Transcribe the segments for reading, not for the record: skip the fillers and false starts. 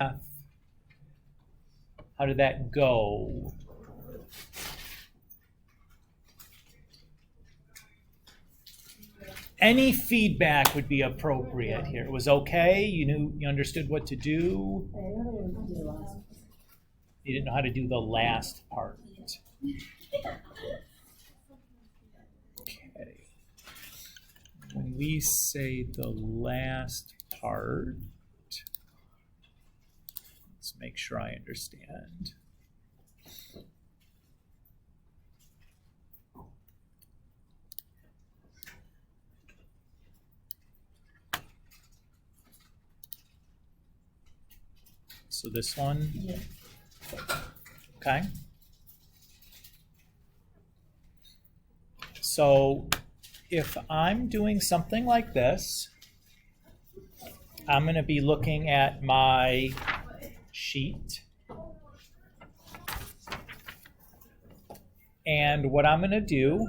How did that go? Any feedback would be appropriate here. It was okay. You understood what to do. You didn't know how to do the last part. Okay. When we say the last part, let's make sure I understand. So this one? Yeah. Okay. So if I'm doing something like this, I'm going to be looking at my sheet. And what I'm going to do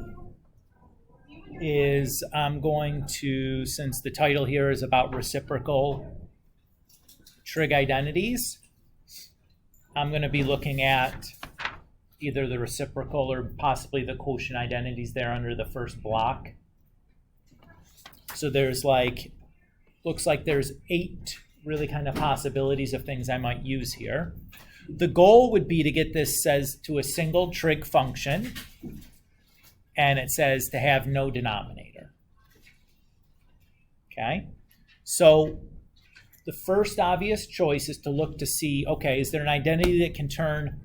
is I'm going to, since the title here is about reciprocal trig identities, I'm going to be looking at either the reciprocal or possibly the quotient identities there under the first block. So there's looks like there's 8 really kind of possibilities of things I might use here. The goal would be to get this says to a single trig function, and it says to have no denominator. Okay, so the first obvious choice is to look to see, okay, is there an identity that can turn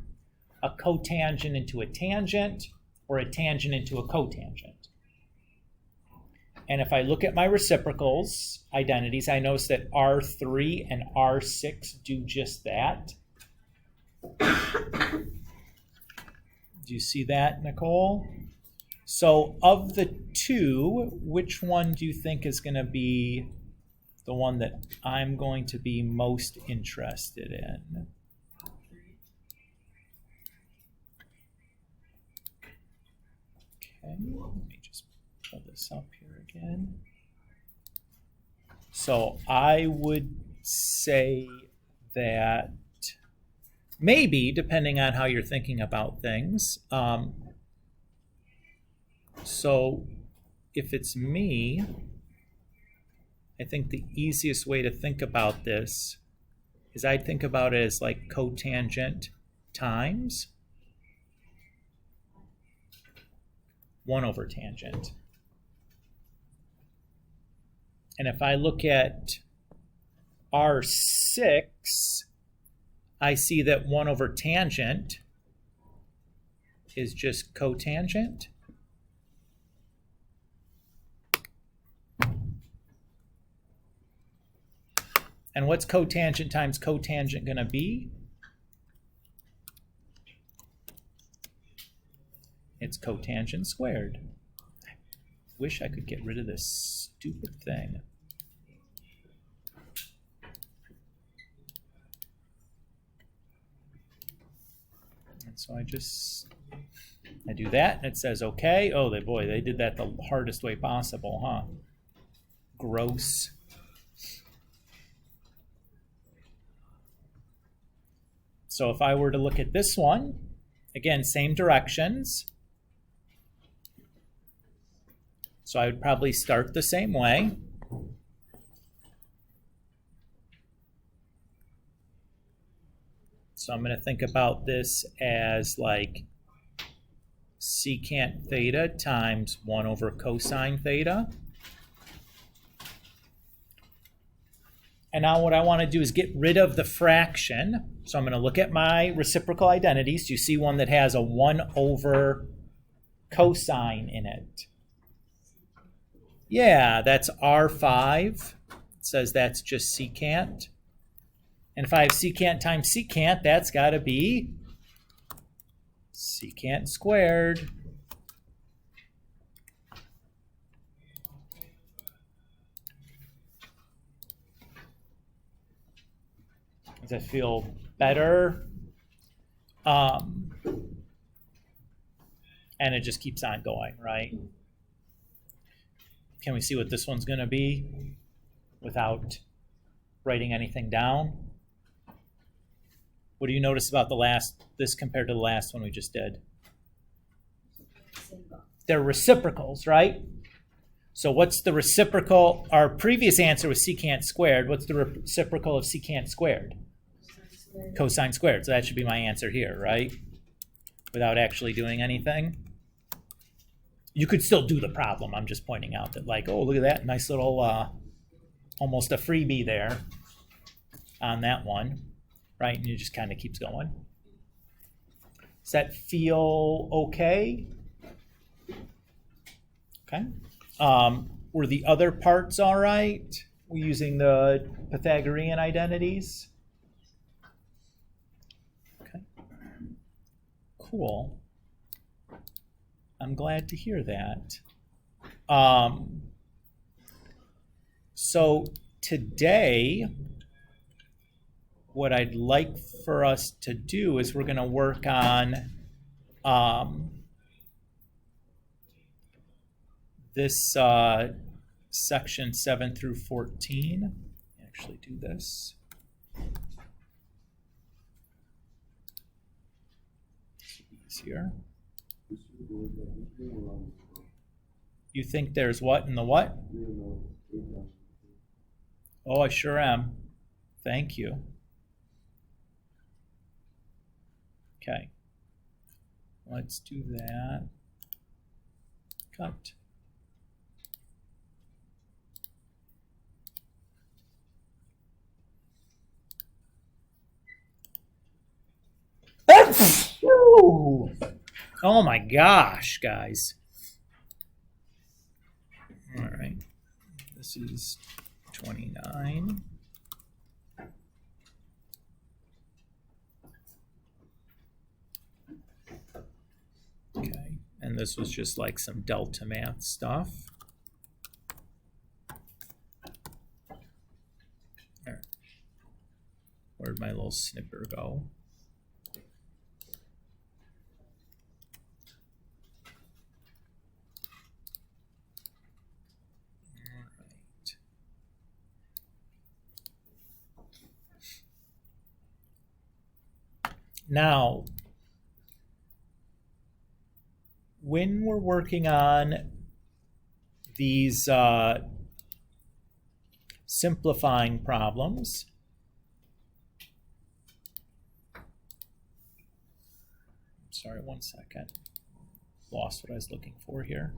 a cotangent into a tangent or a tangent into a cotangent? And if I look at my reciprocals identities, I notice that R3 and R6 do just that. Do you see that, Nicole? So of the two, which one do you think is going to be the one that I'm going to be most interested in? Okay, let me just pull this up here again. So I would say that maybe, depending on how you're thinking about things, so if it's me, I think the easiest way to think about this is I'd think about it as like cotangent times 1 over tangent. And if I look at R6, I see that 1 over tangent is just cotangent. And what's cotangent times cotangent going to be? It's cotangent squared. I wish I could get rid of this stupid thing. And so I do that, and it says okay. Oh, boy, they did that the hardest way possible, huh? Gross. So if I were to look at this one, again, same directions. So I would probably start the same way. So I'm going to think about this as like secant theta times 1 over cosine theta. And now what I want to do is get rid of the fraction. So I'm going to look at my reciprocal identities. Do you see one that has a 1 over cosine in it? Yeah, that's R5. It says that's just secant. And if I have secant times secant, that's got to be secant squared. Does that feel better? And it just keeps on going, right? Can we see what this one's going to be without writing anything down? What do you notice about this compared to the last one we just did? They're reciprocals, right? So what's the reciprocal? Our previous answer was secant squared. What's the reciprocal of secant squared? Cosine squared. So that should be my answer here, right? Without actually doing anything. You could still do the problem. I'm just pointing out that, like, oh, look at that. Nice little, almost a freebie there on that one, right? And it just kind of keeps going. Does that feel okay? Okay. Were the other parts all right? We're using the Pythagorean identities. Okay. Cool. I'm glad to hear that. So today, what I'd like for us to do is we're going to work on this section 7 through 14. Actually do this. It's easier. You think there's what in the what? Oh, I sure am. Thank you. Okay. Let's do that. Cut. Oh my gosh, guys. All right. This is 29. Okay. And this was just like some delta math stuff. All right. Where'd my little snipper go? Now, when we're working on these simplifying problems, sorry, 1 second. Lost what I was looking for here.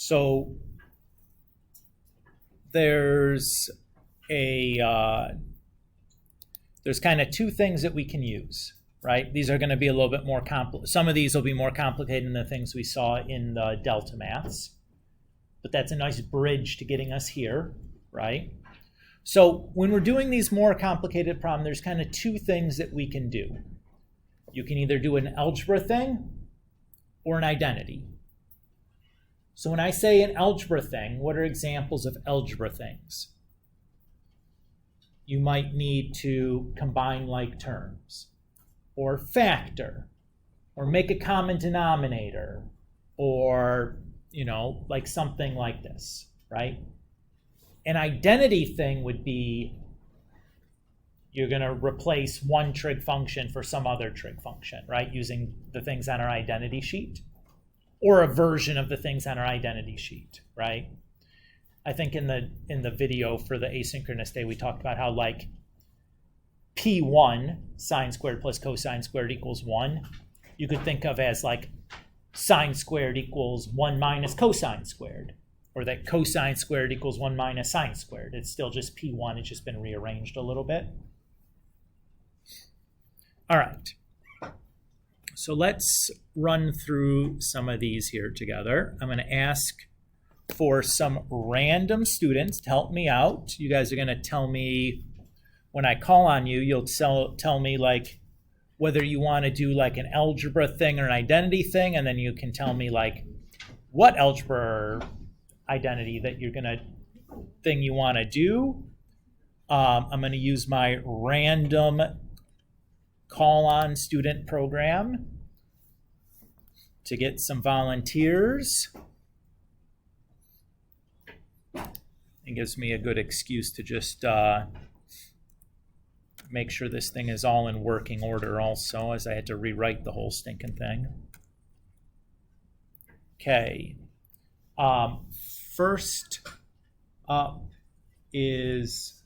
So there's kind of two things that we can use, right? These are going to be a little bit more some of these will be more complicated than the things we saw in the delta maths, but that's a nice bridge to getting us here, right? So when we're doing these more complicated problems, there's kind of two things that we can do. You can either do an algebra thing or an identity. So when I say an algebra thing, what are examples of algebra things? You might need to combine like terms, or factor, or make a common denominator, or, you know, like something like this, right? An identity thing would be you're going to replace one trig function for some other trig function, right? Using the things on our identity sheet, or a version of the things on our identity sheet, right? I think in the video for the asynchronous day, we talked about how like P1, sine squared plus cosine squared equals 1, you could think of as like sine squared equals 1 minus cosine squared, or that cosine squared equals 1 minus sine squared. It's still just P1, it's just been rearranged a little bit. All right. So let's run through some of these here together. I'm going to ask for some random students to help me out. You guys are going to tell me, when I call on you, you'll tell me like whether you want to do like an algebra thing or an identity thing, and then you can tell me like what algebra or identity that you're going to thing you want to do. I'm going to use my random call on student program to get some volunteers. It gives me a good excuse to just make sure this thing is all in working order also, as I had to rewrite the whole stinking thing. Okay. First up is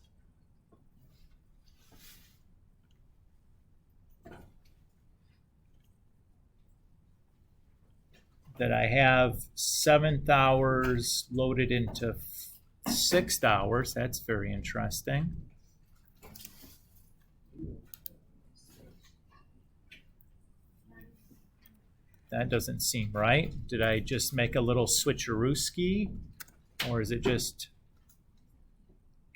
that I have 7th hours loaded into 6th hours. That's very interesting. That doesn't seem right. Did I just make a little switcherooski? Or is it just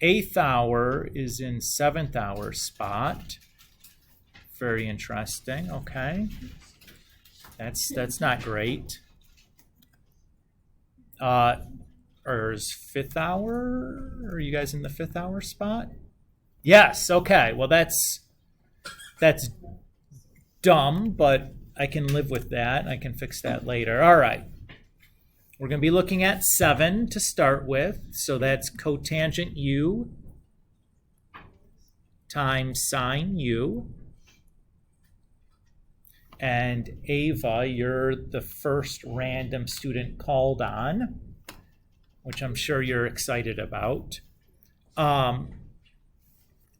8th hour is in 7th hour spot? Very interesting. Okay. That's not great. Or is 5th hour? Are you guys in the 5th hour spot? Yes. Okay. Well, that's dumb, but I can live with that. I can fix that later. All right. We're going to be looking at 7 to start with. So that's cotangent u times sine u. And Ava, you're the first random student called on, which I'm sure you're excited about.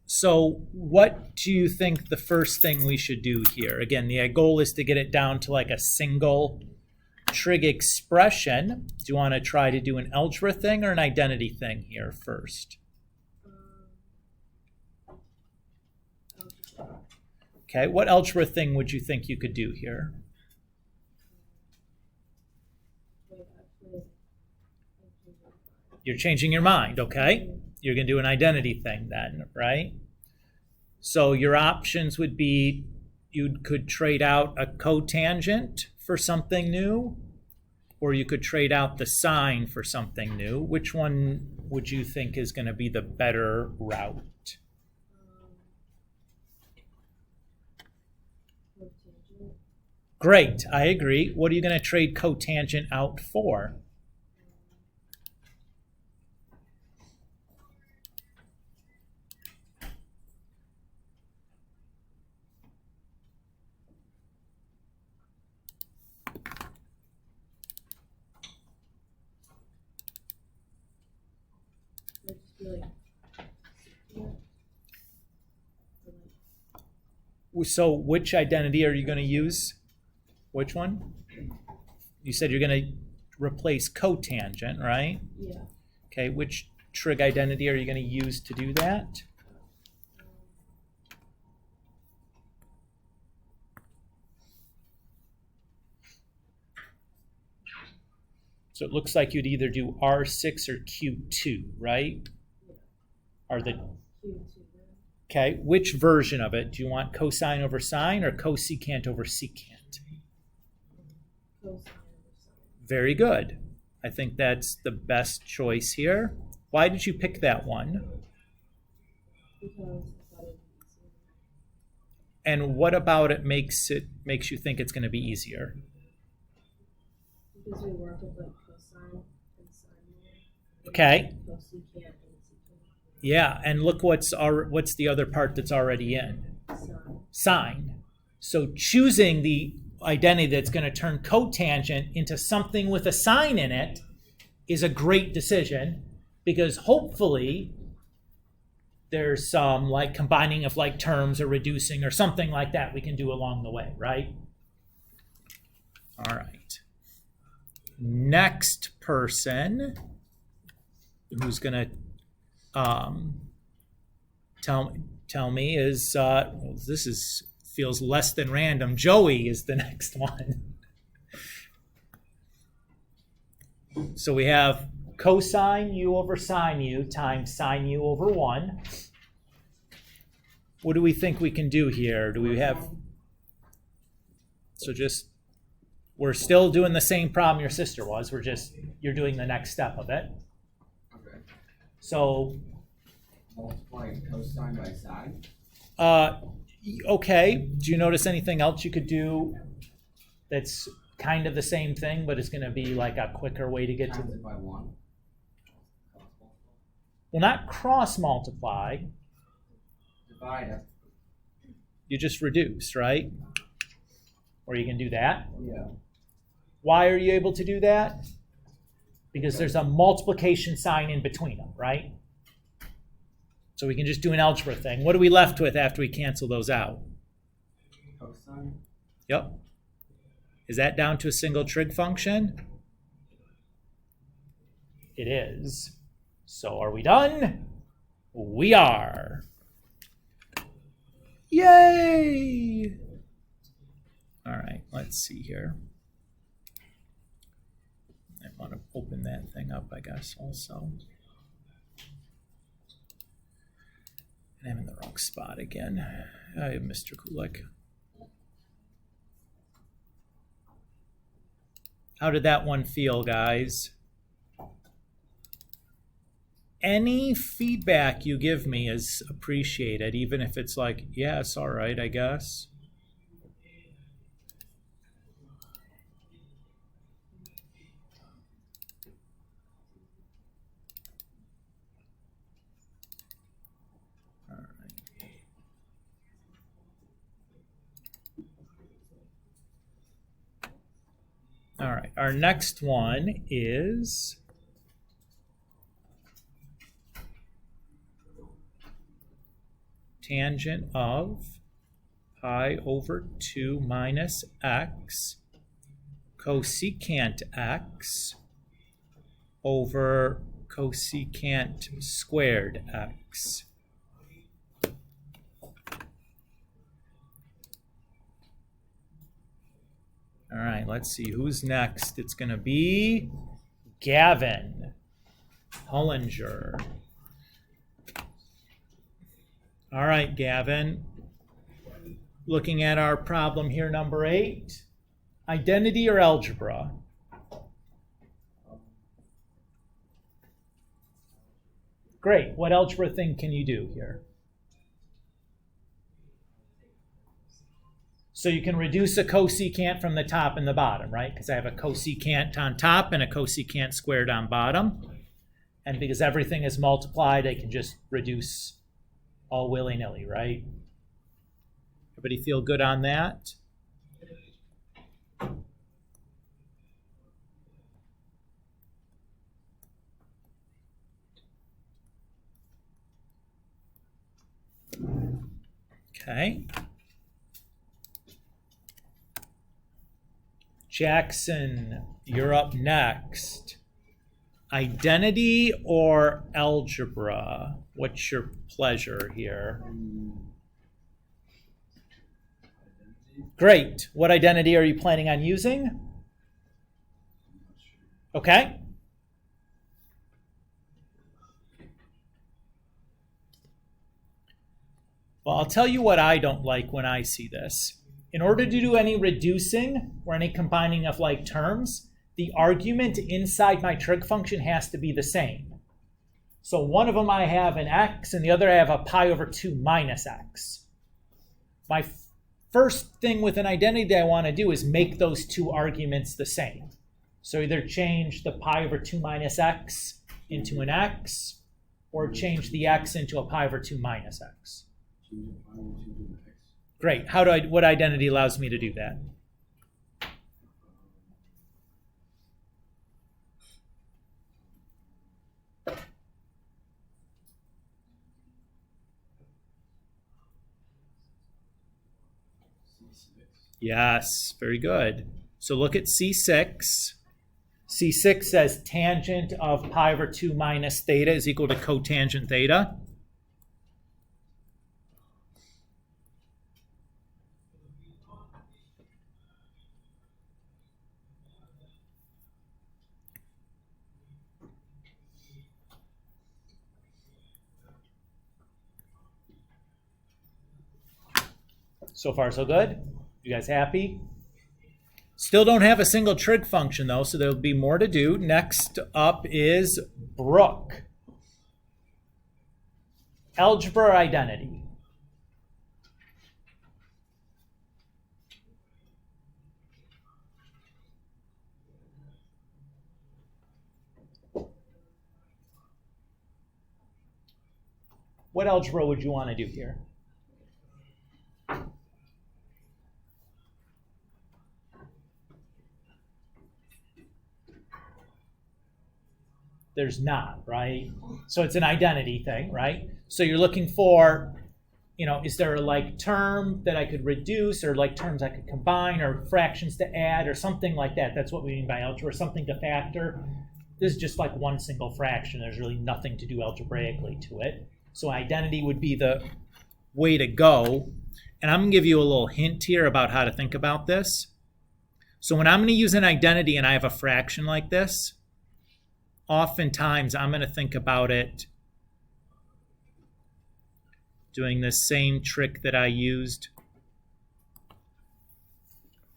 So what do you think the first thing we should do here? Again, the goal is to get it down to like a single trig expression. Do you want to try to do an algebra thing or an identity thing here first? Okay, what algebra thing would you think you could do here? You're changing your mind, okay? You're going to do an identity thing then, right? So your options would be you could trade out a cotangent for something new, or you could trade out the sine for something new. Which one would you think is going to be the better route? Great, I agree. What are you going to trade cotangent out for? So which identity are you going to use? Which one? You said you're going to replace cotangent, right? Yeah. Okay, which trig identity are you going to use to do that? So it looks like you'd either do R6 or Q2, right? Yeah. Are the Q2. okay, which version of it? Do you want cosine over sine or cosecant over secant? Cosine over sine. Very good. I think that's the best choice here. Why did you pick that one? Because I thought it would be easier. And what about it makes you think it's going to be easier? Because we work with like cosine and sine. Okay. Cosecant and secant. Yeah, and look what's the other part that's already in? Sine. Sine. So choosing the identity that's going to turn cotangent into something with a sine in it is a great decision, because hopefully there's some like combining of like terms or reducing or something like that we can do along the way, right? All right. Next person who's going to tell me is this feels less than random. Joey is the next one. So we have cosine u over sine u times sine u over 1. What do we think we can do here? Do we have... So just... We're still doing the same problem your sister was. You're doing the next step of it. Okay. So... Multiply cosine by sine? Okay. Do you notice anything else you could do that's kind of the same thing, but it's going to be like a quicker way to get to... Times it by 1. Well, not cross multiply. Divide. You just reduce, right? Or you can do that. Yeah. Why are you able to do that? Because there's a multiplication sign in between them, right? So we can just do an algebra thing. What are we left with after we cancel those out? Cosine? Yep. Is that down to a single trig function? It is. So are we done? We are. Yay! All right, let's see here. I want to open that thing up, I guess, also. And I'm in the wrong spot again. I have Mr. Kulik. How did that one feel, guys? Any feedback you give me is appreciated, even if it's like, yeah, it's all right, I guess. All right, our next one is tangent of pi over 2 minus x cosecant x over cosecant squared x. All right, let's see who's next. It's going to be Gavin Hollinger. All right, Gavin. Looking at our problem here, number 8. Identity or algebra? Great. What algebra thing can you do here? So you can reduce a cosecant from the top and the bottom, right? Because I have a cosecant on top and a cosecant squared on bottom. And because everything is multiplied, I can just reduce all willy-nilly, right? Everybody feel good on that? Okay. Jackson, you're up next. Identity or algebra? What's your pleasure here? Great. What identity are you planning on using? Okay. Well, I'll tell you what I don't like when I see this. In order to do any reducing or any combining of like terms, the argument inside my trig function has to be the same. So one of them I have an x and the other I have a pi over 2 minus x. My first thing with an identity that I want to do is make those two arguments the same. So either change the pi over 2 minus x into an x or change the x into a pi over 2 minus x. Great. What identity allows me to do that? Yes, very good. So look at C6. C6 says tangent of pi over 2 minus theta is equal to cotangent theta. So far, so good? You guys happy? Still don't have a single trig function, though, so there'll be more to do. Next up is Brooke. Algebra identity. What algebra would you want to do here? There's not, right? So it's an identity thing, right? So you're looking for, is there a like term that I could reduce, or like terms I could combine, or fractions to add, or something like that. That's what we mean by algebra, something to factor. This is just like one single fraction. There's really nothing to do algebraically to it. So identity would be the way to go. And I'm going to give you a little hint here about how to think about this. So when I'm going to use an identity and I have a fraction like this, oftentimes I'm going to think about it doing the same trick that I used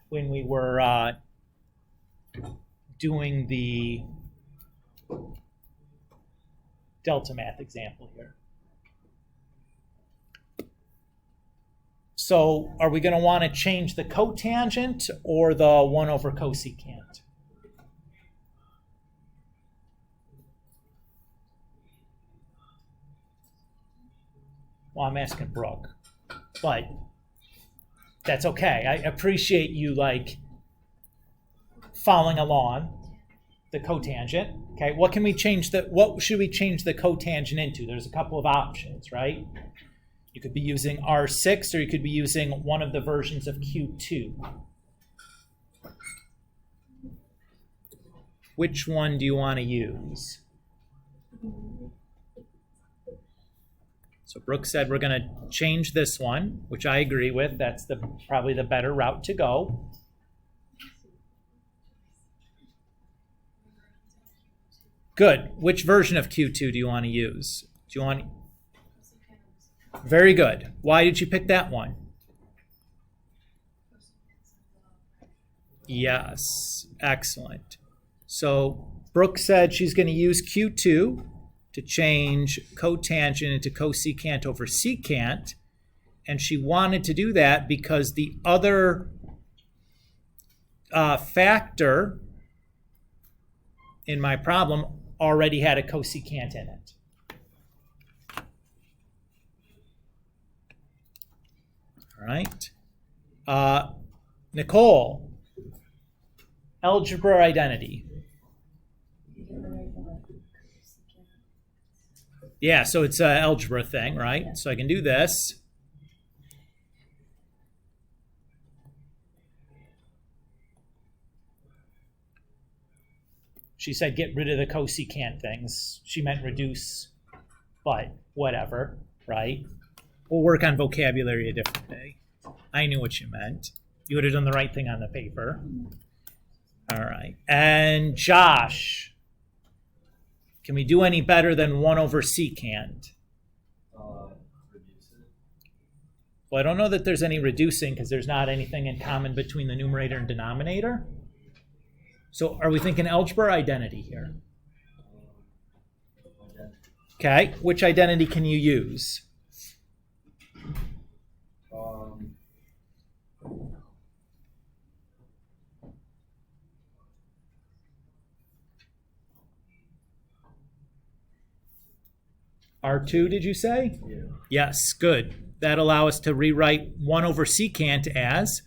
when we were doing the delta math example here. So are we going to want to change the cotangent or the 1 over cosecant? Well, I'm asking Brooke, but that's okay. I appreciate you following along the cotangent. Okay, what should we change the cotangent into? There's a couple of options, right? You could be using R6, or you could be using one of the versions of Q2. Which one do you want to use? So Brooke said we're going to change this one, which I agree with. That's probably the better route to go. Good. Which version of Q2 do you want to use? Very good. Why did you pick that one? Yes. Excellent. So Brooke said she's going to use Q2 to change cotangent into cosecant over secant. And she wanted to do that because the other factor in my problem already had a cosecant in it. All right. Nicole, algebra identity. Yeah, so it's an algebra thing, right? So I can do this. She said get rid of the cosecant things. She meant reduce, but whatever, right? We'll work on vocabulary a different day. I knew what you meant. You would have done the right thing on the paper. All right. And Josh, can we do any better than 1 over secant? Reduce it. Well, I don't know that there's any reducing because there's not anything in common between the numerator and denominator. So are we thinking algebra or identity here? Okay. Which identity can you use? R2, did you say? Yeah. Yes, good. That allows us to rewrite 1 over secant as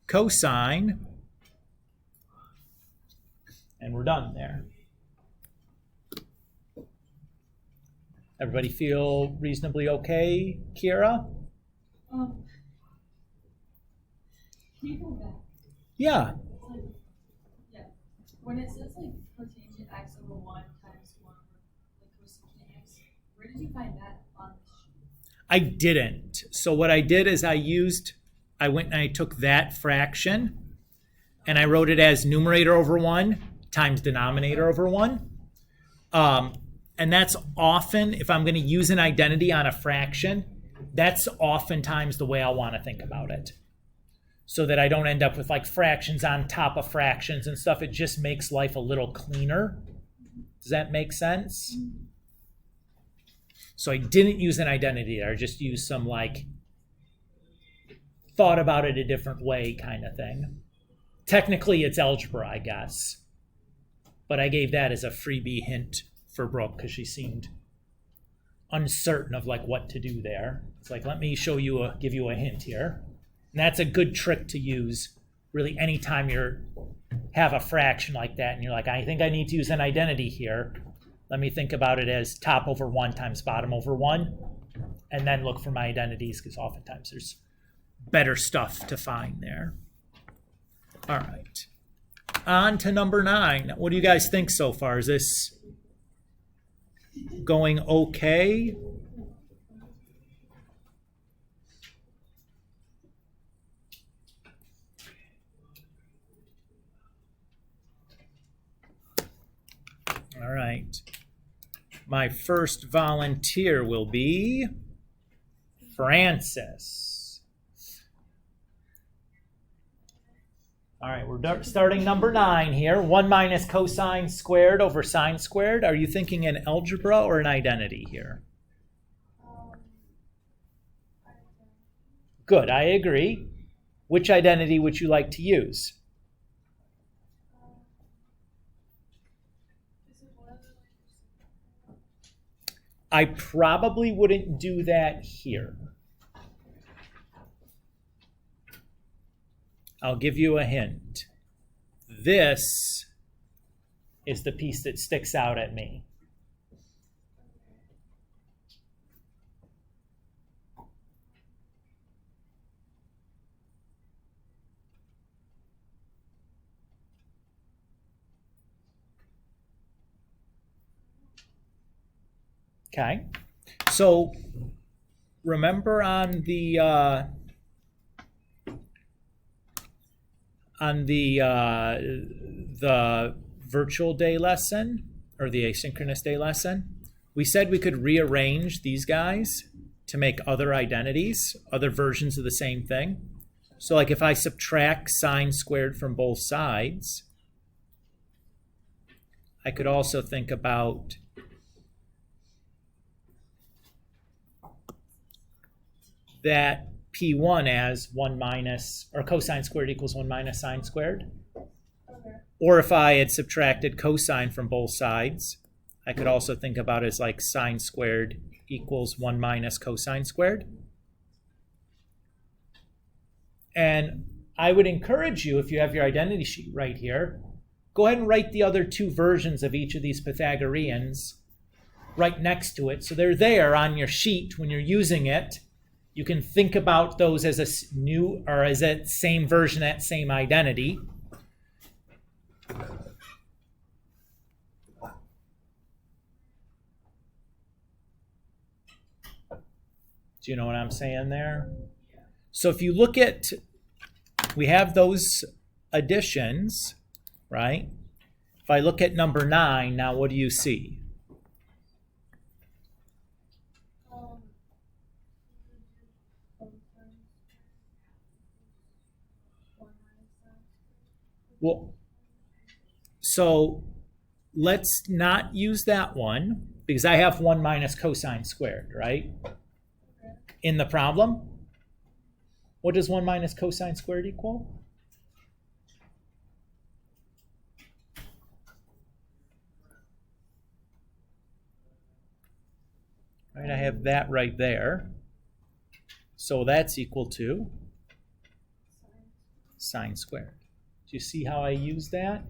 cosine. And we're done there. Everybody feel reasonably okay, Kira? Can you go back? Yeah. Yeah. When it says cotangent x over 1 times 1 over cosecant x, where did you find that on the sheet? I didn't. So what I did is I went and I took that fraction and I wrote it as numerator over 1 times denominator over 1. And that's often, if I'm going to use an identity on a fraction, That's oftentimes the way I want to think about it. So that I don't end up with like fractions on top of fractions and stuff. It just makes life a little cleaner. Does that make sense? So I didn't use an identity there. I just used some like thought about it a different way kind of thing. Technically, it's algebra, I guess. But I gave that as a freebie hint for Brooke because she seemed uncertain of like what to do there. It's like, let me give you a hint here. And that's a good trick to use really anytime have a fraction like that and you're like, I think I need to use an identity here. Let me think about it as top over 1 times bottom over 1, and then look for my identities because oftentimes there's better stuff to find there. All right. On to number 9. What do you guys think so far? Is this going okay? All right. My first volunteer will be Francis. All right, we're starting number 9 here. 1 minus cosine squared over sine squared. Are you thinking an algebra or an identity here? Good, I agree. Which identity would you like to use? I probably wouldn't do that here. I'll give you a hint. This is the piece that sticks out at me. Okay, so remember on the virtual day lesson or the asynchronous day lesson, we said we could rearrange these guys to make other identities, other versions of the same thing. So like if I subtract sine squared from both sides, I could also think about that P1 as 1 minus, or cosine squared equals 1 minus sine squared. Okay. Or if I had subtracted cosine from both sides, I could also think about it as like sine squared equals 1 minus cosine squared. And I would encourage you, if you have your identity sheet right here, go ahead and write the other 2 versions of each of these Pythagoreans right next to it. So they're there on your sheet when you're using it. You can think about those as a new or as a same version, that same identity. Do you know what I'm saying there? So if you look at, we have those additions, right? If I look at number 9, now what do you see? Well, so let's not use that one because I have 1 minus cosine squared, right? In the problem, what does 1 minus cosine squared equal? Right, I have that right there. So that's equal to sine squared. Do you see how I use that?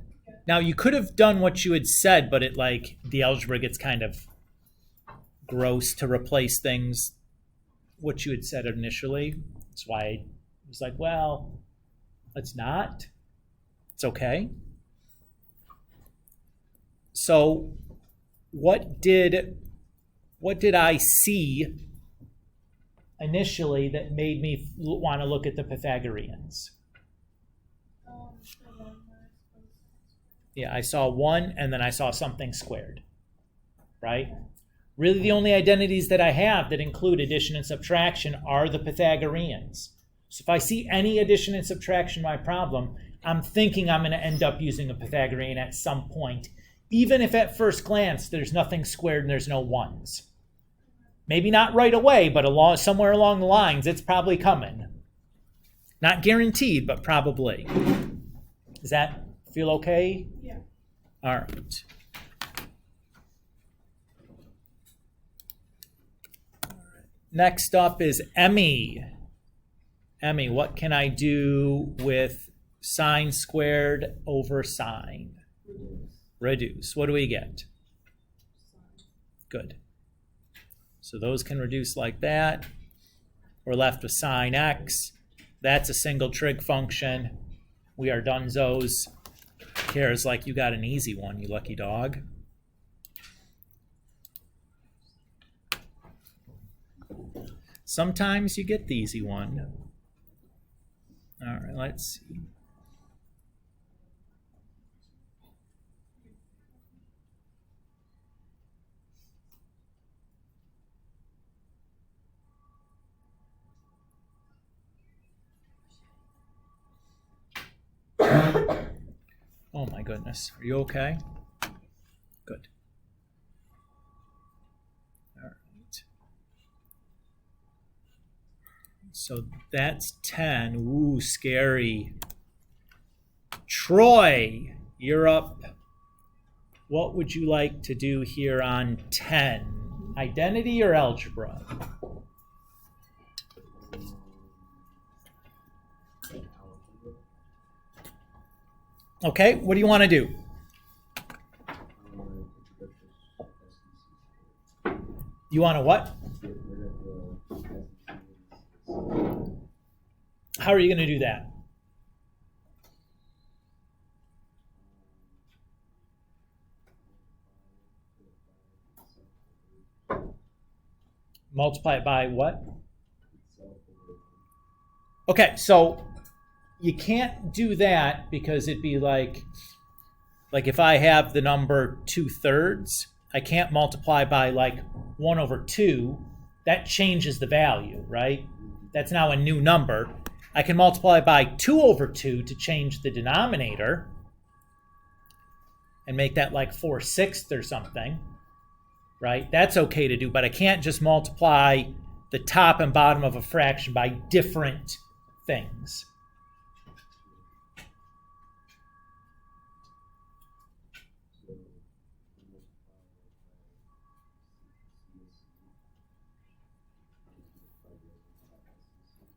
Now you could have done what you had said, but it like the algebra gets kind of gross to replace things what you had said initially. That's why I was like, well, let's not. It's okay. So what did I see initially that made me want to look at the Pythagoreans? Yeah, I saw 1 and then I saw something squared, right? Really, the only identities that I have that include addition and subtraction are the Pythagoreans. So if I see any addition and subtraction in my problem, I'm thinking I'm going to end up using a Pythagorean at some point, even if at first glance there's nothing squared and there's no ones. Maybe not right away, but somewhere along the lines, it's probably coming. Not guaranteed, but probably. Does that feel okay? Yeah. All right. Next up is Emmy. Emmy, what can I do with sine squared over sine? Reduce. What do we get? Good. So those can reduce like that. We're left with sine x. That's a single trig function. We are donezos. Cares like you got an easy one, you lucky dog. Sometimes you get the easy one. All right, let's see. Oh my goodness. Are you okay? Good. All right. So that's 10. Ooh, scary. Troy, you're up. What would you like to do here on 10? Identity or algebra? Okay, what do you want to do? You want to what? How are you going to do that? Multiply it by what? Okay, so you can't do that because it'd be like if I have the number 2/3, I can't multiply by like 1/2. That changes the value, right? That's now a new number. I can multiply by 2/2 to change the denominator and make that like 4/6 or something, right? That's okay to do, but I can't just multiply the top and bottom of a fraction by different things.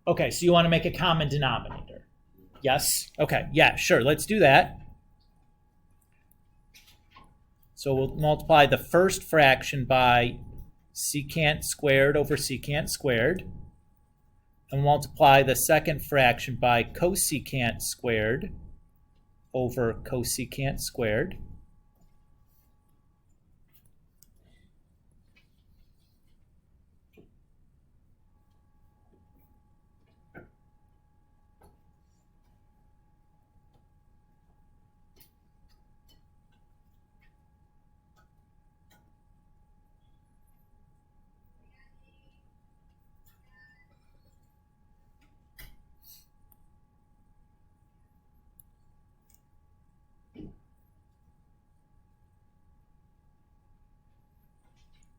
Okay, so you want to make a common denominator. Yes? Okay, yeah, sure, let's do that. So we'll multiply the first fraction by secant squared over secant squared, and multiply the second fraction by cosecant squared over cosecant squared.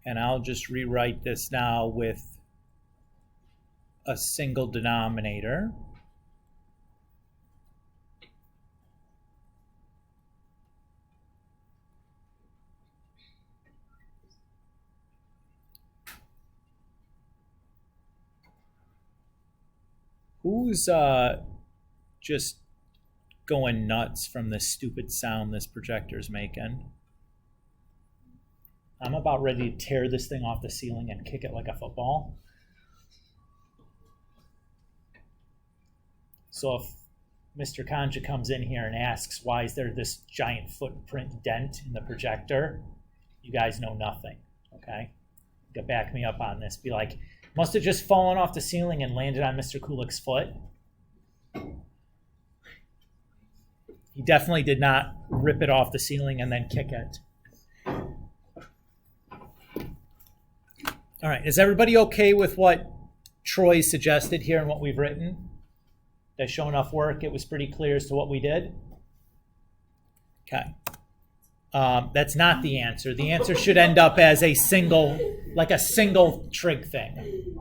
And I'll just rewrite this now with a single denominator. Who's just going nuts from this stupid sound this projector's making? I'm about ready to tear this thing off the ceiling and kick it like a football. So if Mr. Kanja comes in here and asks, why is there this giant footprint dent in the projector? You guys know nothing, okay? You can back me up on this. Be like, must have just fallen off the ceiling and landed on Mr. Kulik's foot. He definitely did not rip it off the ceiling and then kick it. All right, is everybody okay with what Troy suggested here and what we've written? Did I show enough work? It was pretty clear as to what we did? Okay. That's not the answer. The answer should end up as a single trig thing.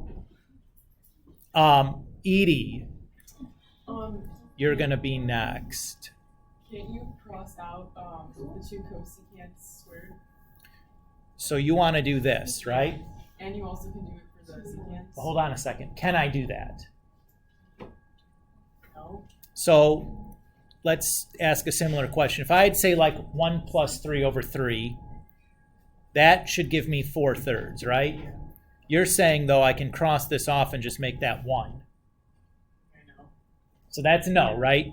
Edie, you're going to be next. Can't you cross out the two cosecants squared? So you want to do this, right? And you also can do it for the secants? Hold on a second. Can I do that? No. So let's ask a similar question. If I'd say like 1 plus 3 over 3, that should give me 4/3, right? You're saying, though, I can cross this off and just make that 1. I know. So that's no, right?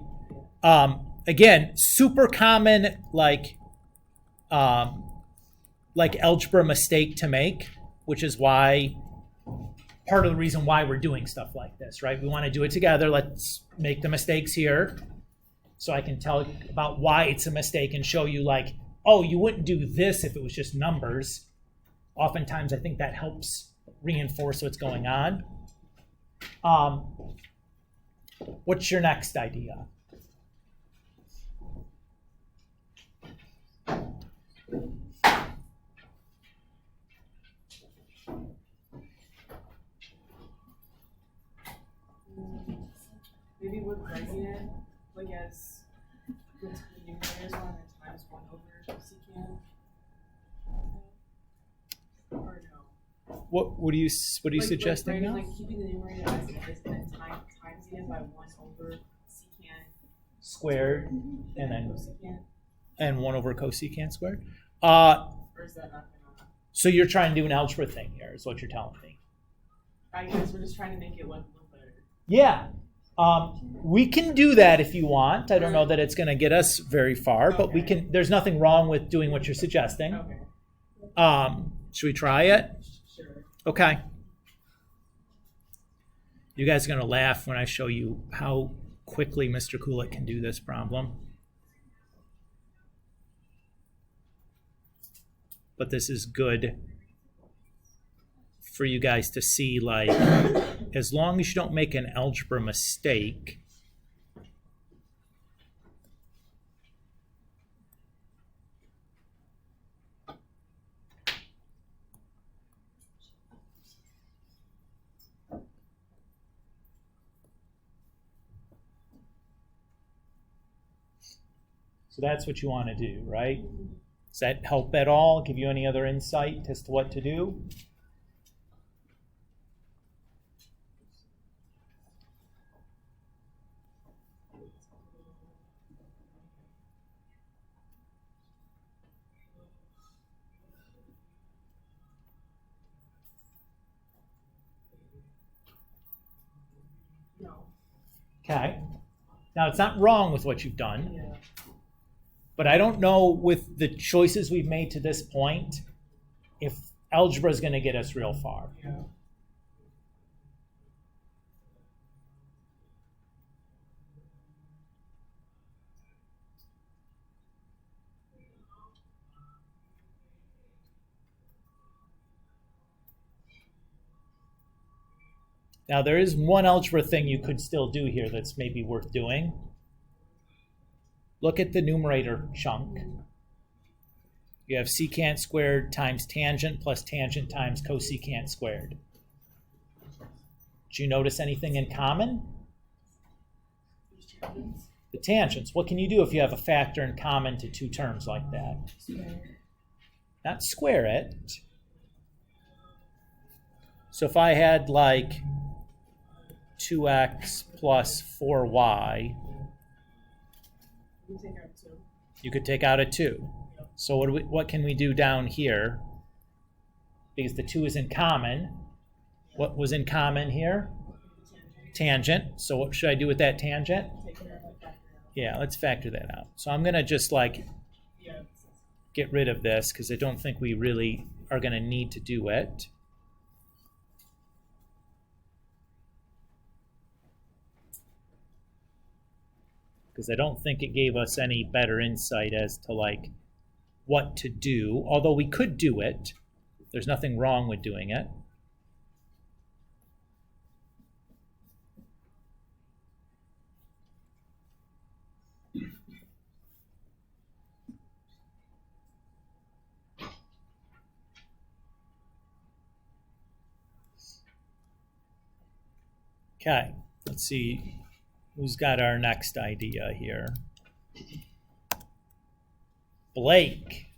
Again, super common like algebra mistake to make, which is why part of the reason why we're doing stuff like this, right? We want to do it together. Let's make the mistakes here so I can tell about why it's a mistake and show you like, oh, you wouldn't do this if it was just numbers. Oftentimes, I think that helps reinforce what's going on. What's your next idea? Maybe with writing it, like as the numerators on and times 1 over secant. Or no. What are you suggesting now? Like keeping the numerator as it is and then times it by 1 over secant Squared and then cosecant. and 1 over cosecant squared. Or is that not gonna? So you're trying to do an algebra thing here, is what you're telling me. I guess we're just trying to make it look better. Yeah. We can do that if you want. I don't know that it's going to get us very far, but we can. There's nothing wrong with doing what you're suggesting. Okay. Should we try it? Sure. Okay. You guys are going to laugh when I show you how quickly Mr. Kulik can do this problem. But this is good for you guys to see, like, as long as you don't make an algebra mistake, so that's what you want to do, right? Does that help at all? Give you any other insight as to what to do? No. Okay. Now, it's not wrong with what you've done, Yeah. but I don't know with the choices we've made to this point if algebra is going to get us real far. Yeah. Now, there is one algebra thing you could still do here that's maybe worth doing. Look at the numerator chunk. You have secant squared times tangent plus tangent times cosecant squared. Did you notice anything in common? The tangents. What can you do if you have a factor in common to two terms like that? Not square it. So if I had like 2x plus 4y, You take out 2. you could take out a 2. So what can we do down here? Because the 2 is in common. What was in common here? Tangent. So what should I do with that tangent? Take care of the factor out. Yeah, let's factor that out. So I'm going to just like Yeah. get rid of this because I don't think we really are going to need to do it. Because I don't think it gave us any better insight as to like what to do, although we could do it. There's nothing wrong with doing it. Okay, let's see who's got our next idea here. Blake.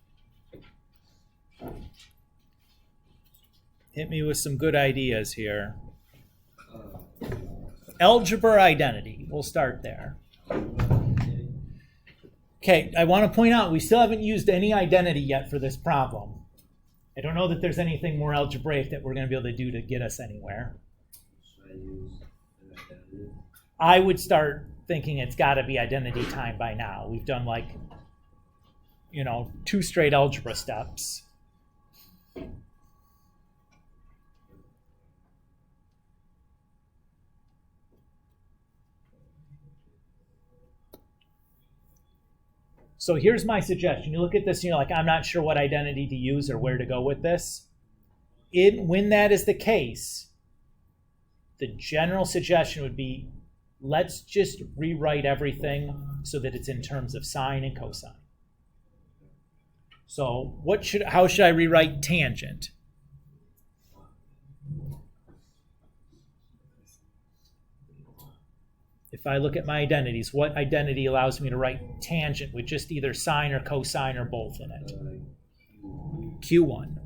Hit me with some good ideas here. Algebra identity. We'll start there. Okay, I want to point out we still haven't used any identity yet for this problem. I don't know that there's anything more algebraic that we're going to be able to do to get us anywhere. Should I use an identity? I would start thinking it's got to be identity time by now. We've done like, 2 straight algebra steps. So here's my suggestion. You look at this and you're like, I'm not sure what identity to use or where to go with this. When that is the case, the general suggestion would be, let's just rewrite everything so that it's in terms of sine and cosine. So how should I rewrite tangent? If I look at my identities, what identity allows me to write tangent with just either sine or cosine or both in it? Q1.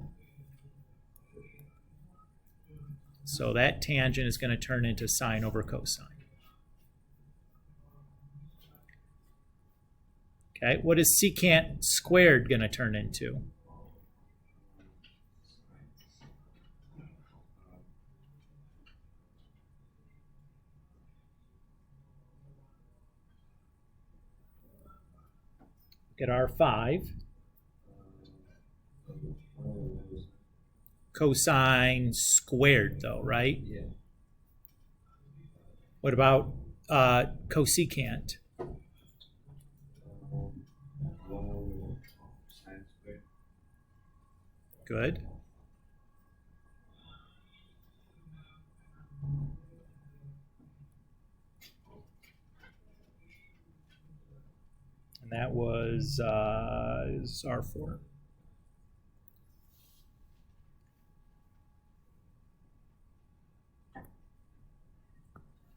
So that tangent is going to turn into sine over cosine. Okay, what is secant squared going to turn into? Look at R5. Cosine squared, though, right? Yeah. What about cosecant? 1 over sine squared. Good. And that was is R4.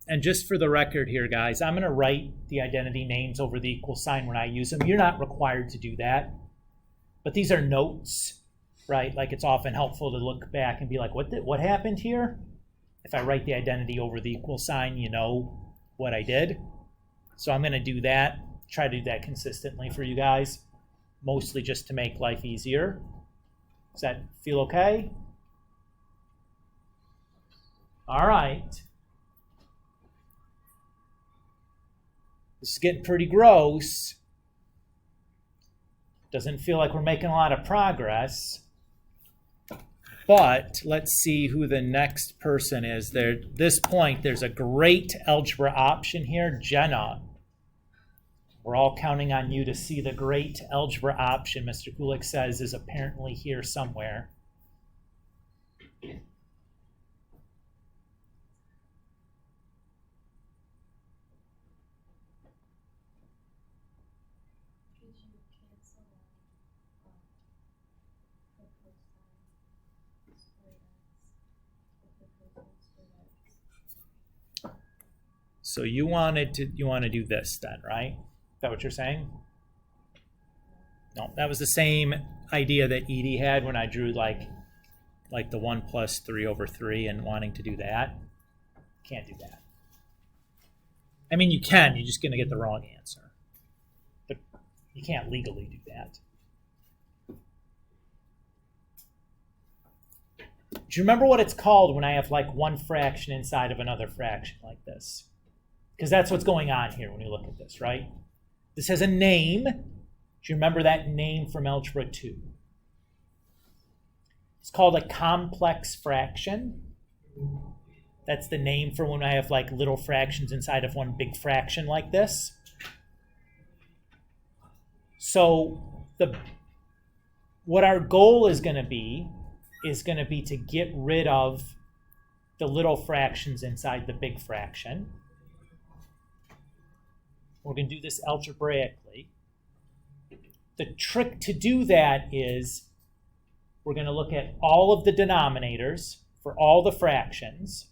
And just for the record here, guys, I'm going to write the identity names over the equal sign when I use them. You're not required to do that. But these are notes, right? Like it's often helpful to look back and be like, what happened here? If I write the identity over the equal sign, you know what I did. So I'm going to do that. Try to do that consistently for you guys, mostly just to make life easier. Does that feel okay? All right. This is getting pretty gross. Doesn't feel like we're making a lot of progress. But let's see who the next person is. There, at this point, there's a great algebra option here, Jenna. We're all counting on you to see the great algebra option, Mr. Kulik says, is apparently here somewhere. So you want to do this then, right? Is that what you're saying? No, that was the same idea that Edie had when I drew like the 1 plus 3 over 3 and wanting to do that. Can't do that. I mean, you can. You're just going to get the wrong answer. But you can't legally do that. Do you remember what it's called when I have like one fraction inside of another fraction like this? Because that's what's going on here when you look at this, right? This has a name. Do you remember that name from Algebra 2? It's called a complex fraction. That's the name for when I have like little fractions inside of one big fraction like this. So what our goal is going to be to get rid of the little fractions inside the big fraction. We're going to do this algebraically. The trick to do that is we're going to look at all of the denominators for all the fractions.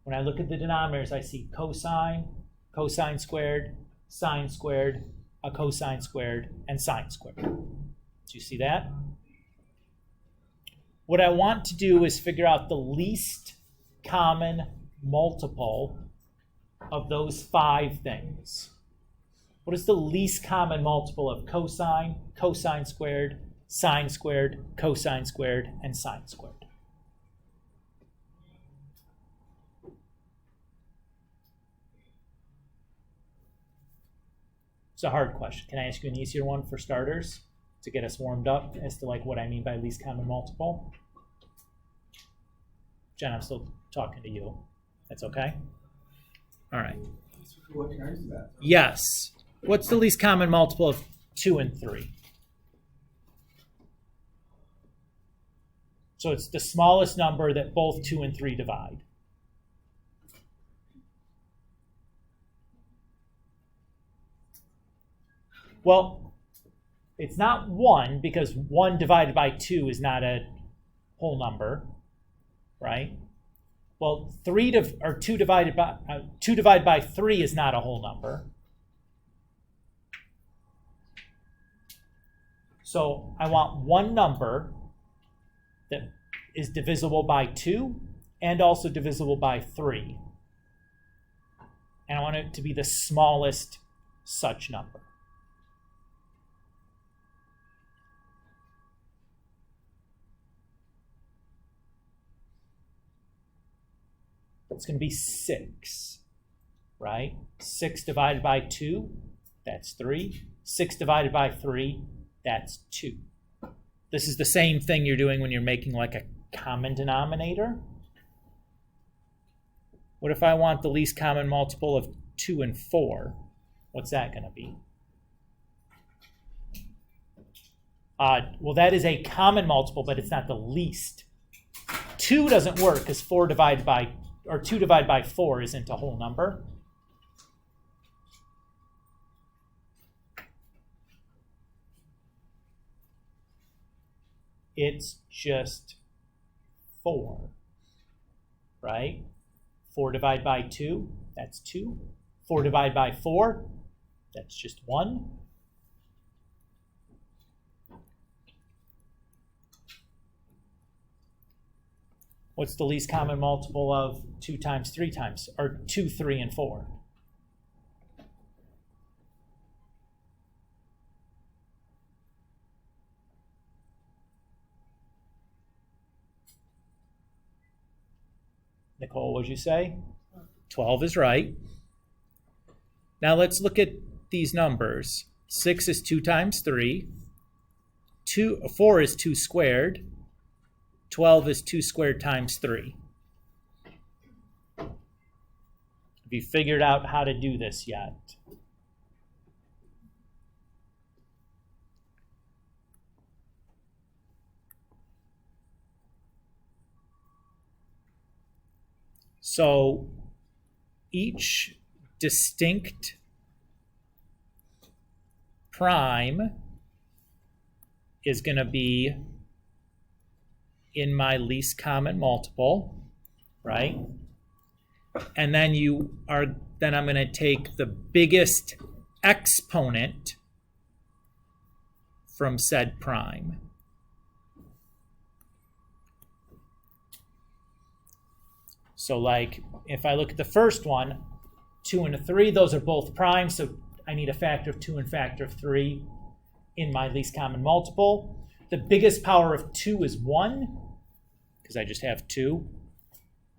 When I look at the denominators, I see cosine, cosine squared, sine squared, a cosine squared, and sine squared. Do you see that? What I want to do is figure out the least common multiple of those 5 things. What is the least common multiple of cosine, cosine squared, sine squared, cosine squared, and sine squared? It's a hard question. Can I ask you an easier one for starters to get us warmed up as to like what I mean by least common multiple? Jen, I'm still talking to you. That's okay? All right. What terms is that? Yes. What's the least common multiple of 2 and 3? So it's the smallest number that both 2 and 3 divide. Well, it's not 1 because 1 divided by 2 is not a whole number, right? Well, 2 divided by 3 is not a whole number. So I want one number that is divisible by 2 and also divisible by 3. And I want it to be the smallest such number. It's going to be 6, right? 6 divided by 2, that's 3. 6 divided by 3, that's 2. This is the same thing you're doing when you're making like a common denominator. What if I want the least common multiple of 2 and 4? What's that going to be? Well, that is a common multiple, but it's not the least. 2 doesn't work because 2 divided by 4 isn't a whole number. It's just 4, right? 4 divided by 2, that's 2. 4 divided by 4, that's just 1. What's the least common multiple of 2 times 3 times, or 2, 3, and 4? Nicole, what did you say? 12 is right. Now let's look at these numbers. 6 is 2 times 3. 4 is 2 squared. 12 is 2 squared times 3. Have you figured out how to do this yet? So each distinct prime is going to be in my least common multiple, right? And then I'm going to take the biggest exponent from said prime. So like if I look at the first one, 2 and a 3, those are both primes, so I need a factor of 2 and factor of 3 in my least common multiple. The biggest power of 2 is 1, because I just have 2.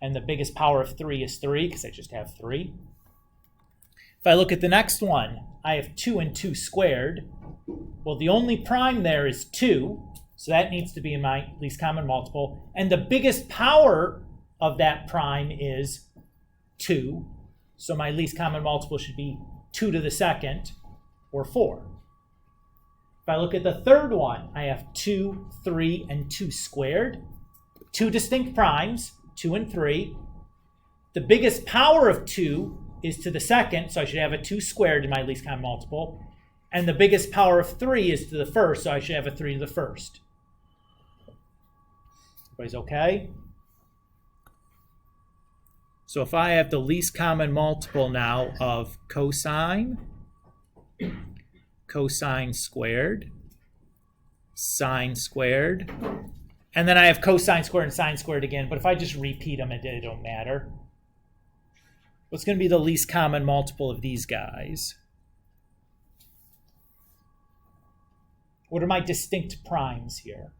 And the biggest power of 3 is 3, because I just have 3. If I look at the next one, I have 2 and 2 squared. Well, the only prime there is 2, so that needs to be in my least common multiple. And the biggest power of that prime is 2. So my least common multiple should be 2 to the second, or 4. If I look at the third one, I have 2, 3, and 2 squared. 2 distinct primes, 2 and 3. The biggest power of 2 is to the second, so I should have a 2 squared in my least common multiple. And the biggest power of 3 is to the first, so I should have a 3 to the first. Everybody's okay? So if I have the least common multiple now of cosine, cosine squared, sine squared, and then I have cosine squared and sine squared again, but if I just repeat them, it don't matter. What's going to be the least common multiple of these guys? What are my distinct primes here?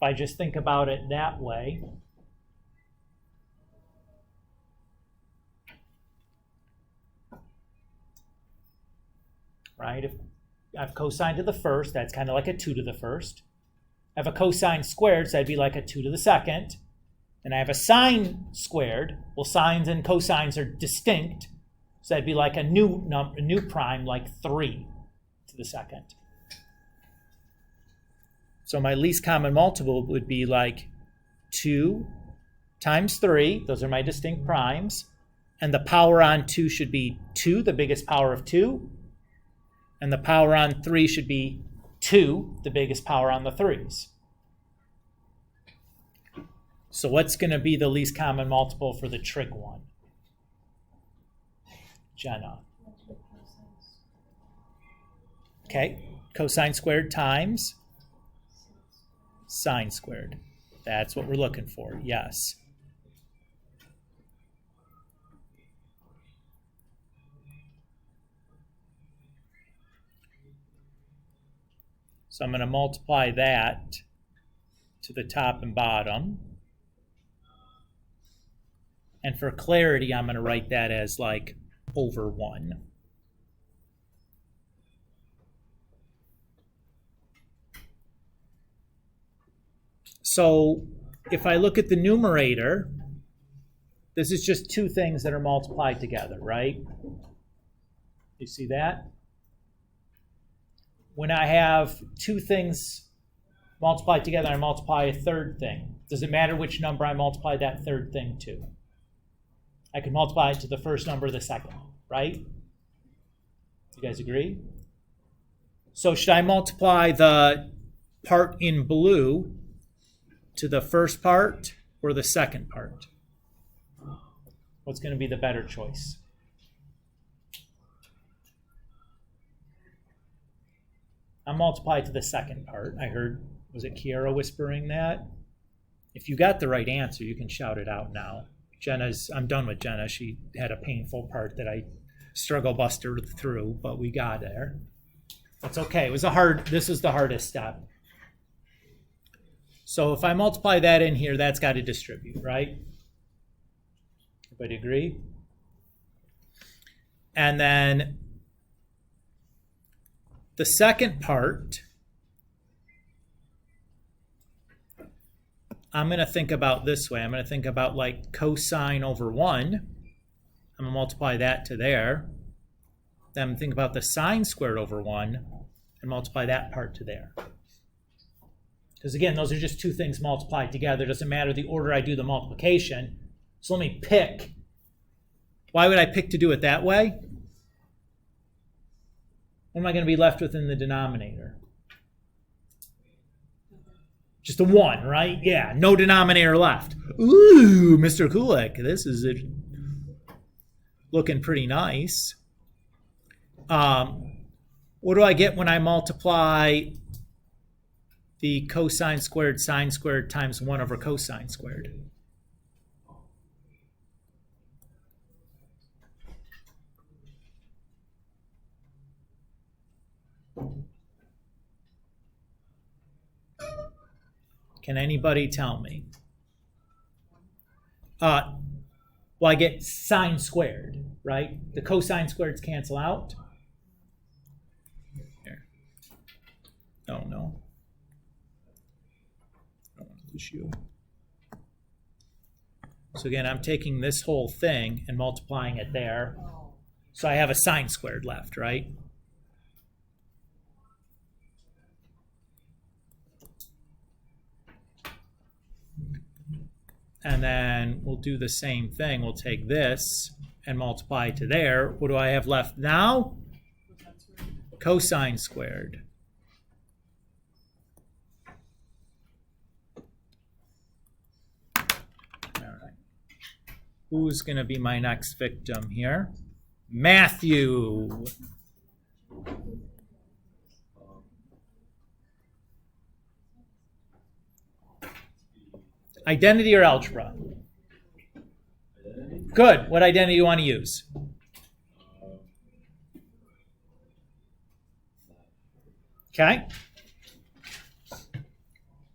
If I just think about it that way, right? If I have cosine to the first, that's kind of like a 2 to the first. I have a cosine squared, so that'd be like a 2 to the second. And I have a sine squared. Well, sines and cosines are distinct, so that'd be like a new prime, like 3 to the second. So my least common multiple would be like 2 times 3. Those are my distinct primes. And the power on 2 should be 2, the biggest power of 2. And the power on 3 should be 2, the biggest power on the 3s. So what's going to be the least common multiple for the trig one? Jenna. Okay, cosine squared times sine squared. That's what we're looking for, yes. So I'm going to multiply that to the top and bottom. And for clarity, I'm going to write that as like over 1. So if I look at the numerator, this is just 2 things that are multiplied together, right? You see that? When I have 2 things multiplied together, I multiply a third thing. Does it matter which number I multiply that third thing to? I can multiply it to the first number or the second, right? You guys agree? So should I multiply the part in blue to the first part or the second part? What's going to be the better choice? I'll multiply to the second part. I heard, was it Kiara whispering that? If you got the right answer, you can shout it out now. I'm done with Jenna. She had a painful part that I struggle busted through, but we got there. That's okay. This is the hardest step. So if I multiply that in here, that's got to distribute, right? Everybody agree? And then the second part, I'm going to think about this way. I'm going to think about like cosine over 1. I'm going to multiply that to there. Then I'm going to think about the sine squared over 1 and multiply that part to there. Because again, those are just 2 things multiplied together. It doesn't matter the order I do the multiplication. So let me pick. Why would I pick to do it that way? What am I going to be left with in the denominator? Just a 1, right? Yeah, no denominator left. Ooh, Mr. Kulik, this is looking pretty nice. What do I get when I multiply the cosine squared sine squared times 1 over cosine squared? Can anybody tell me? Well, I get sine squared, right? The cosine squareds cancel out. Here. Oh, no. I don't want to lose you. So again, I'm taking this whole thing and multiplying it there. So I have a sine squared left, right? And then we'll do the same thing. We'll take this and multiply it to there. What do I have left now? Cosine squared. All right. Who's going to be my next victim here? Matthew. Identity or algebra? Good. What identity do you want to use? Okay.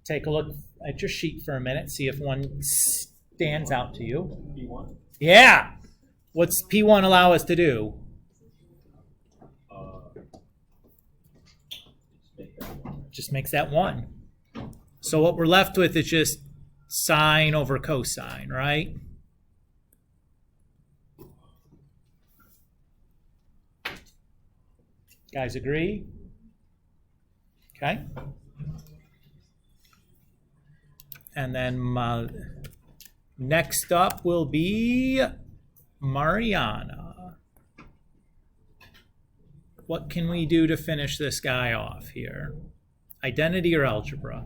Take a look at your sheet for a minute. See if one stands out to you. P1? Yeah. What's P1 allow us to do? Just makes that 1. So what we're left with is just sine over cosine, right? Guys agree? Okay. And then next up will be Mariana. What can we do to finish this guy off here? Identity or algebra?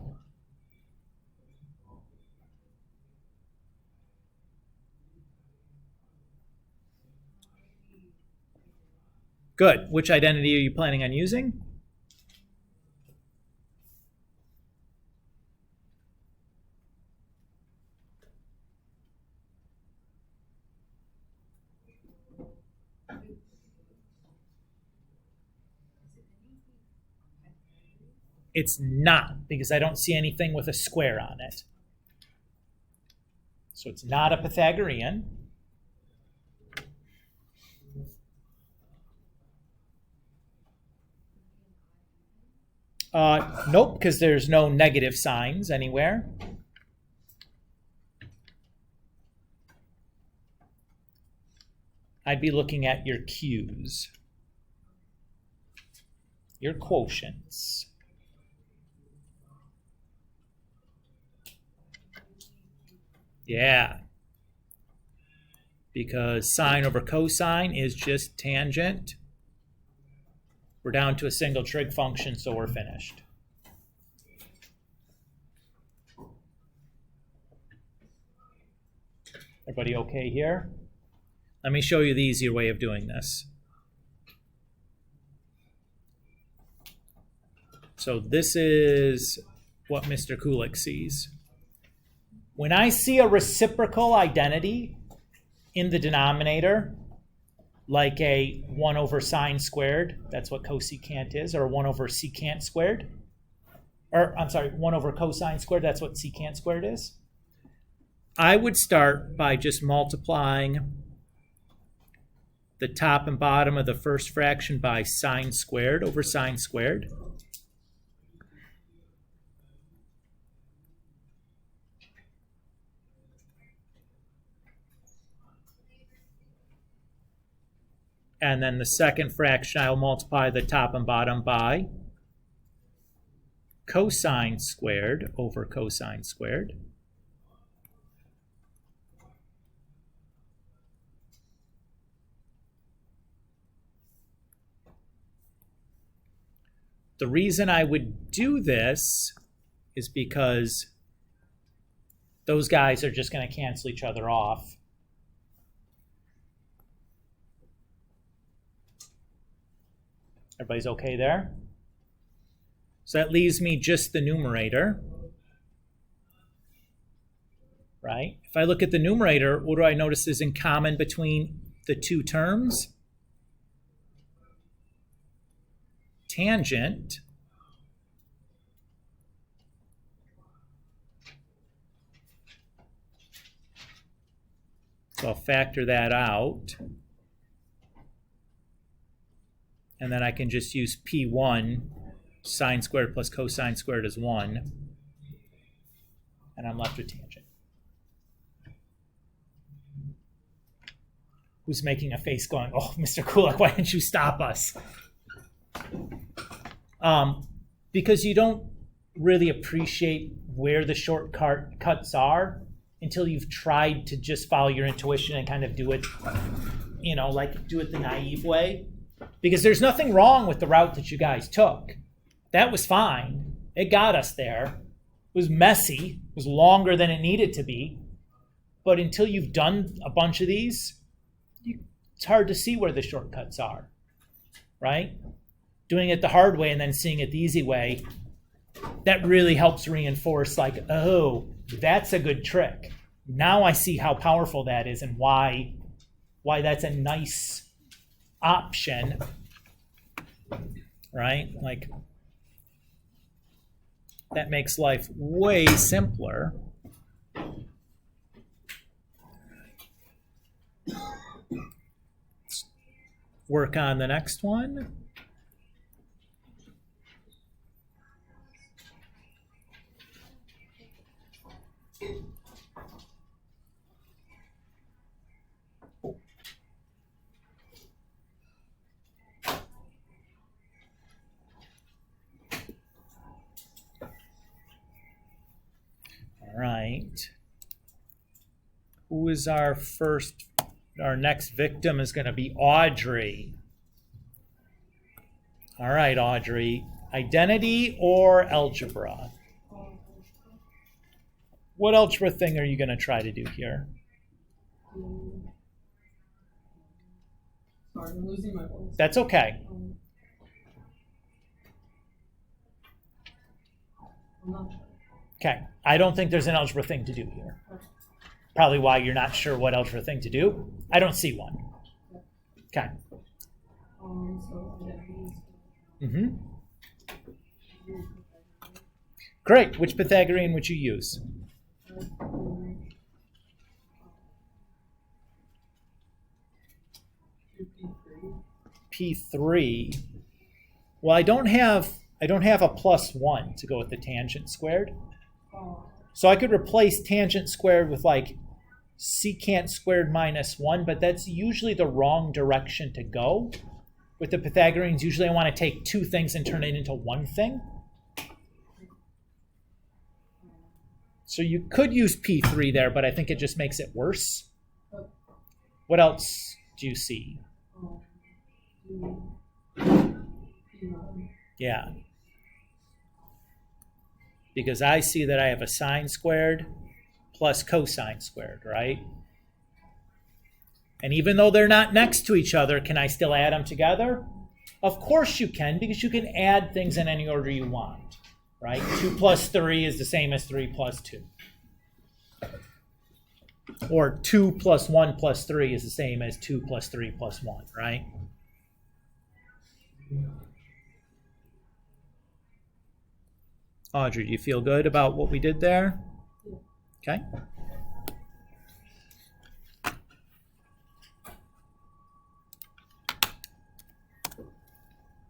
Good. Which identity are you planning on using? It's not, because I don't see anything with a square on it. So it's not a Pythagorean. Nope, because there's no negative signs anywhere. I'd be looking at your Q's, your quotients. Yeah, because sine over cosine is just tangent. We're down to a single trig function, so we're finished. Everybody okay here? Let me show you the easier way of doing this. So this is what Mr. Kulik sees. When I see a reciprocal identity in the denominator, like a 1 over sine squared, that's what cosecant is, or 1 over secant squared, or I'm sorry, 1 over cosine squared, that's what secant squared is. I would start by just multiplying the top and bottom of the first fraction by sine squared over sine squared. And then the second fraction, I'll multiply the top and bottom by cosine squared over cosine squared. The reason I would do this is because those guys are just going to cancel each other off. Everybody's okay there? So that leaves me just the numerator, right? If I look at the numerator, what do I notice is in common between the two terms? Tangent so I'll factor that out. And then I can just use P1, sine squared plus cosine squared is 1. And I'm left with tangent. Who's making a face going, oh, Mr. Kulik, why didn't you stop us? Because you don't really appreciate where the shortcuts are until you've tried to just follow your intuition and kind of do it, like do it the naive way. Because there's nothing wrong with the route that you guys took. That was fine. It got us there. It was messy. It was longer than it needed to be. But until you've done a bunch of these, it's hard to see where the shortcuts are, right? Doing it the hard way and then seeing it the easy way, that really helps reinforce like, oh, that's a good trick. Now I see how powerful that is and why that's a nice option, right? Like, that makes life way simpler. Let's work on the next one. All right. Who is our next victim is going to be Audrey. All right, Audrey. Identity or algebra? What algebra thing are you going to try to do here? Sorry, I'm losing my voice. That's okay. I'm not sure. Okay. I don't think there's an algebra thing to do here. Probably why you're not sure what algebra thing to do. I don't see one. Okay. Mm-hmm. Great. Which Pythagorean would you use? P3. Well, I don't have a +1 to go with the tangent squared. So I could replace tangent squared with like secant squared -1, but that's usually the wrong direction to go. With the Pythagoreans, usually I want to take two things and turn it into one thing. So you could use P3 there, but I think it just makes it worse. What else do you see? Yeah. Because I see that I have a sine squared plus cosine squared, right? And even though they're not next to each other, can I still add them together? Of course you can, because you can add things in any order you want, right? 2 plus 3 is the same as 3 plus 2. Or 2 plus 1 plus 3 is the same as 2 plus 3 plus 1, right? Audrey, do you feel good about what we did there? Okay.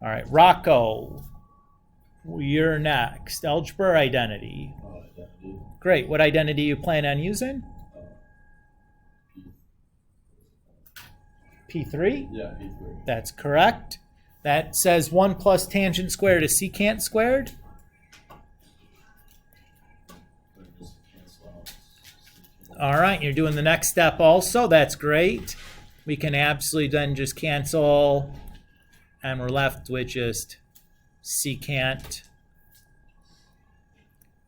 All right, Rocco, you're next. Algebra or identity? Identity. Great. What identity you plan on using? P3? Yeah, P3. That's correct. That says 1 plus tangent squared is secant squared. Just cancel out. All right, you're doing the next step also. That's great. We can absolutely then just cancel, and we're left with just secant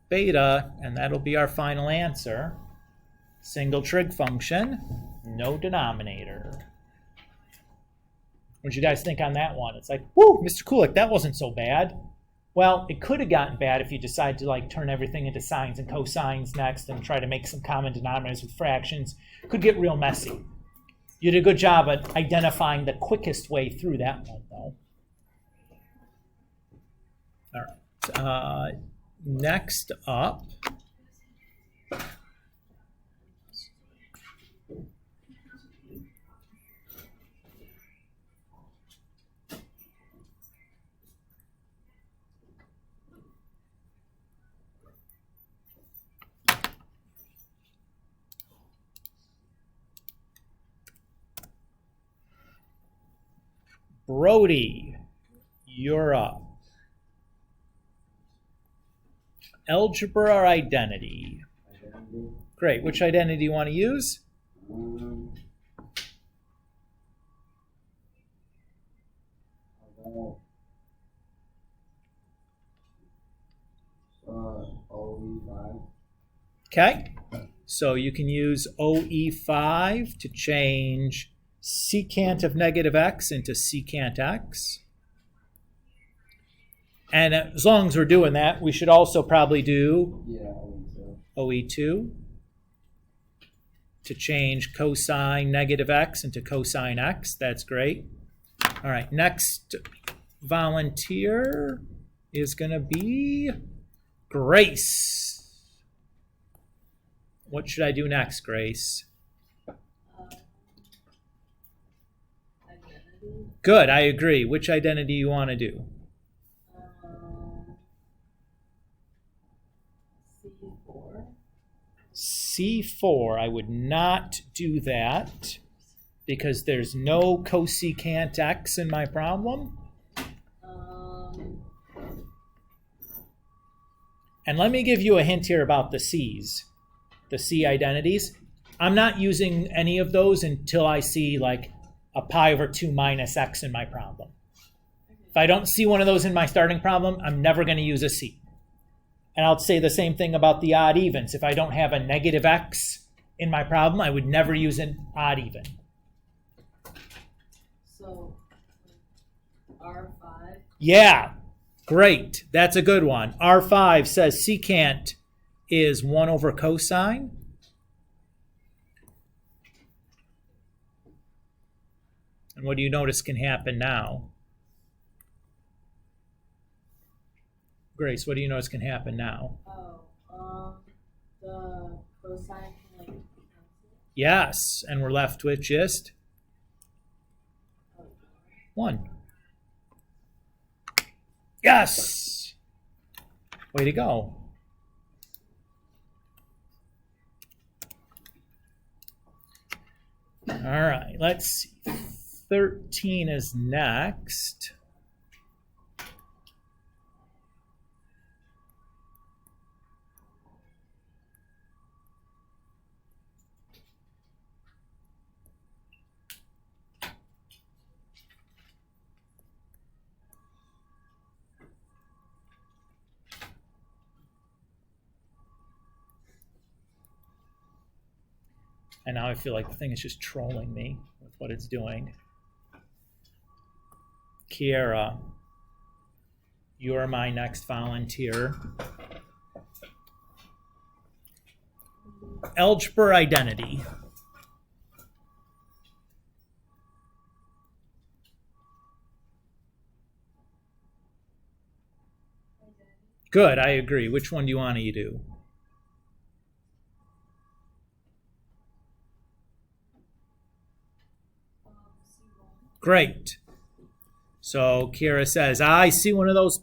beta, and that'll be our final answer. Single trig function, no denominator. What did you guys think on that one? It's like, whoo, Mr. Kulik, that wasn't so bad. Well, it could have gotten bad if you decide to like turn everything into sines and cosines next and try to make some common denominators with fractions. It could get real messy. You did a good job at identifying the quickest way through that one, though. All right. Next up. Brody, you're up. Algebra or identity? Identity. Great. Which identity do you want to use? OE5. Okay. So you can use OE5 to change secant of negative x into secant x. And as long as we're doing that, we should also probably do Yeah, OE2 to change cosine negative x into cosine x. That's great. All right, next volunteer is going to be Grace. What should I do next, Grace? Identity. Good, I agree. Which identity do you want to do? C4. C4, I would not do that because there's no cosecant x in my problem. And let me give you a hint here about the C's, the C identities. I'm not using any of those until I see like a pi over 2 minus x in my problem. If I don't see one of those in my starting problem, I'm never going to use a C. And I'll say the same thing about the odd evens. If I don't have a negative x in my problem, I would never use an odd even. So R5. Yeah, great. That's a good one. R5 says secant is 1 over cosine. And what do you notice can happen now? Grace, what do you notice can happen now? The cosine can like cancel. Yes, and we're left with just 1. Yes! Way to go. All right, let's see. 13 is next. And now I feel like the thing is just trolling me with what it's doing. Kiara, you're my next volunteer. Algebra identity. Good, I agree. Which one do you want to do? Great. So Kira says, I see one of those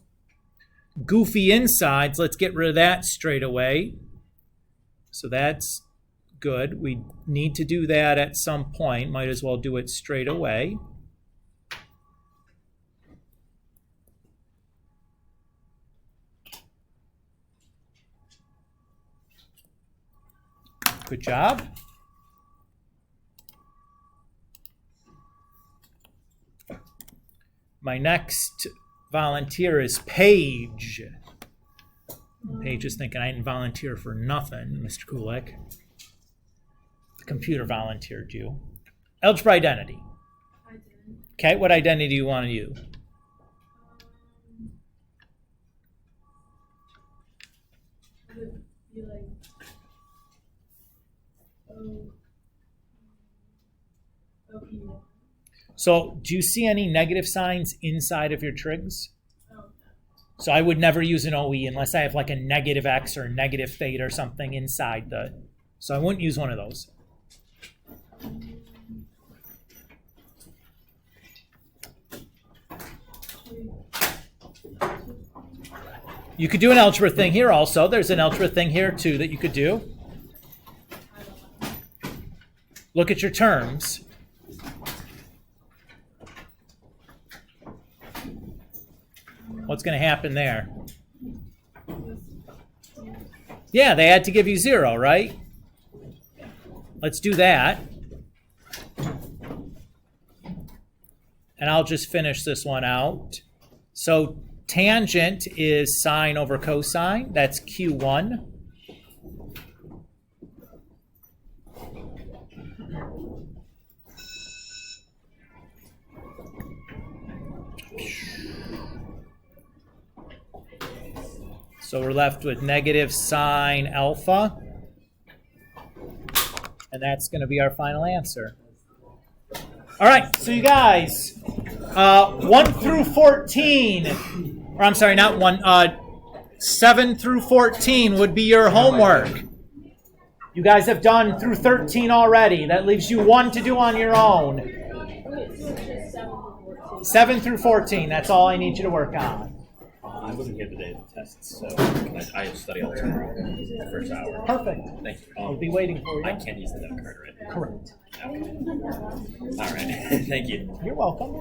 goofy insides. Let's get rid of that straight away. So that's good. We need to do that at some point. Might as well do it straight away. Good job. My next volunteer is Paige. Paige is thinking I didn't volunteer for nothing, Mr. Kulik. The computer volunteered you. Algebra identity. I did. Okay, what identity do you want to use? Would it be like OP1? So do you see any negative signs inside of your trigs? Oh, So I would never use an OE unless I have like a negative X or a negative theta or something inside the... So I wouldn't use one of those. You could do an algebra thing here also. There's an algebra thing here too that you could do. Look at your terms. What's going to happen there? Yeah, they had to give you 0, right? let's do that. And I'll just finish this one out. So tangent is sine over cosine. That's Q1. So we're left with negative sine alpha. And that's going to be our final answer. All right, so you guys, 1 through 14, or I'm sorry, not 1, 7 through 14 would be your homework. You guys have done through 13 already. That leaves you 1 to do on your own. 7 through 14, that's all I need you to work on. I wasn't here the day of the tests, so I study all tomorrow, the first hour. Perfect. Thank you. I'll be waiting for you. I can't use the note card, right? Correct. Okay. All right. Thank you. You're welcome.